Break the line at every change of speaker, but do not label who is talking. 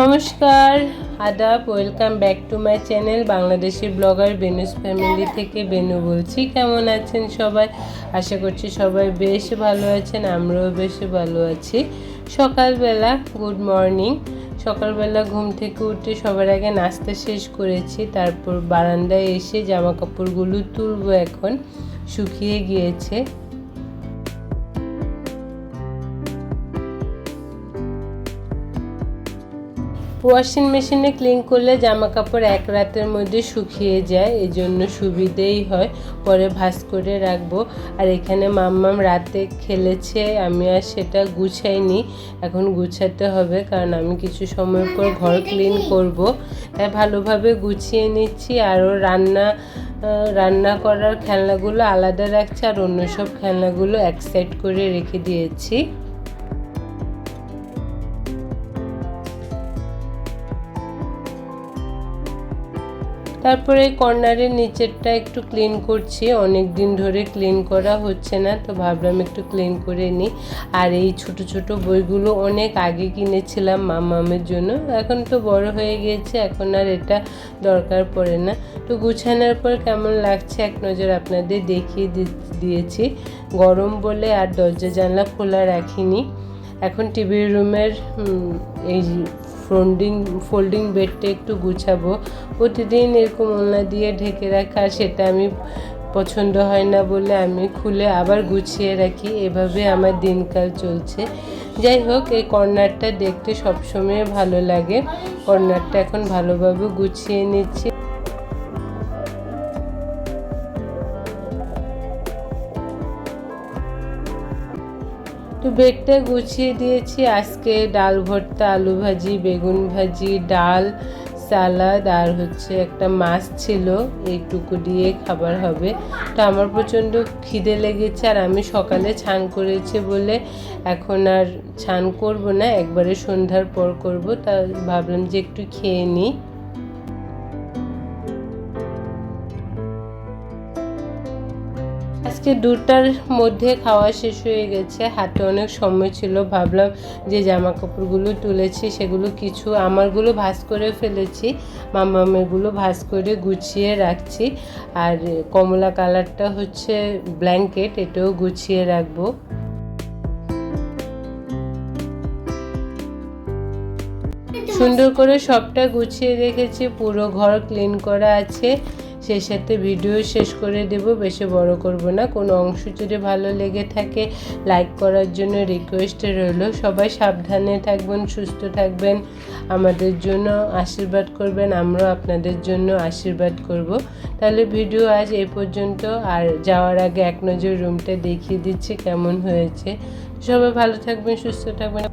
নমস্কার, আদাব, welcome back to my channel Bangladeshi blogger Benu's family থেকে বেনু বলছি। কেমন আছেন সবাই? আশা করছি সবাই বেশ ভালো আছেন, আমরাও বেশ ভালো আছি। সকালবেলা গুড মর্নিং। সকালবেলা ঘুম থেকে উঠে সবার আগে নাস্তা শেষ করেছি, তারপর বারান্দায় এসে জামা কাপড়গুলো তুলবো। এখন শুকিয়ে গিয়েছে। ওয়াশিং মেশিনে ক্লিন করলে জামা কাপড় এক রাতের মধ্যে শুকিয়ে যায়, এই জন্য সুবিধেই হয়। পরে ভাঁজ করে রাখবো। আর এখানে মাম্মাম রাতে খেলেছে, আমি আর সেটা গুছাইনি, এখন গুছাতে হবে, কারণ আমি কিছু সময় পর ঘর ক্লিন করব। তাই ভালোভাবে গুছিয়ে নিচ্ছি। আরও রান্না করার খেলনাগুলো আলাদা রাখছি, আর অন্য সব খেলনাগুলো এক সাইড করে রেখে দিয়েছি। তারপরে কর্নারের নিচেরটা একটু ক্লিন করছি, অনেক দিন ধরে ক্লিন করা হচ্ছে না, তো ভাবলাম একটু ক্লিন করে নিই। আর এই ছোট ছোট বইগুলো অনেক আগে কিনেছিলাম মামামের জন্য, এখন তো বড় হয়ে গিয়েছে, এখন আর এটা দরকার পড়ে না। তো গুছানোর পর কেমন লাগছে এক নজর আপনাদের দেখিয়ে দিয়েছি। গরম বলে আর দরজা জানলা খোলা রাখিনি। এখন টিভির রুমের এই ফোল্ডিং বেডটা একটু গুছাবো। প্রতিদিন এরকম ওলনা দিয়ে ঢেকে রাখা, সেটা আমি পছন্দ হয় না বলে আমি খুলে আবার গুছিয়ে রাখি, এভাবে আমার দিনকাল চলছে। যাই হোক, এই কর্নারটা দেখতে সবসময় ভালো লাগে। কর্নারটা এখন ভালোভাবে গুছিয়ে নিচ্ছি। তো বেডটা গুছিয়ে দিয়েছি। আজকে ডাল ভর্তা, আলু ভাজি, বেগুন ভাজি, ডাল, সালাদ আর একটা মাছ ছিল, এইটুকু দিয়ে খাবার হবে। তো আমার প্রচণ্ড খিদে লেগেছে, আর আমি সকালে স্নান করেছি বলে এখন আর স্নান করব না, একবারে সন্ধ্যার পর করব। তা ভাবলাম যে একটু খেয়ে নিই। আজকে 2টার মধ্যে খাওয়া শেষ হয়ে গেছে, হাতে অনেক সময় ছিল। ভাবলাম যে জামা কাপড়গুলো তুলেছি সেগুলো কিছু আমারগুলো ভাঁজ করে ফেলেছি, মামামেরগুলো ভাঁজ করে গুছিয়ে রাখছি। আর কমলা কালারটা ব্ল্যাঙ্কেট, এটাও গুছিয়ে রাখবো। সুন্দর করে সবটা গুছিয়ে রেখেছি, পুরো ঘর ক্লিন করা আছে। সেই সাথে ভিডিও শেষ করে দেব, বেশি বড় করব না। কোনো অংশ যদি ভালো লেগে থাকে লাইক করার জন্য রিকোয়েস্ট রইল। সবাই সাবধানে থাকবেন, সুস্থ থাকবেন, আমাদের জন্য আশীর্বাদ করবেন, আমরাও আপনাদের জন্য আশীর্বাদ করব। তাহলে ভিডিও আজ এই পর্যন্ত। আর যাওয়ার আগে এক নজর রুমটা দেখিয়ে দিচ্ছি কেমন হয়েছে। সবাই ভালো থাকবেন, সুস্থ থাকবেন।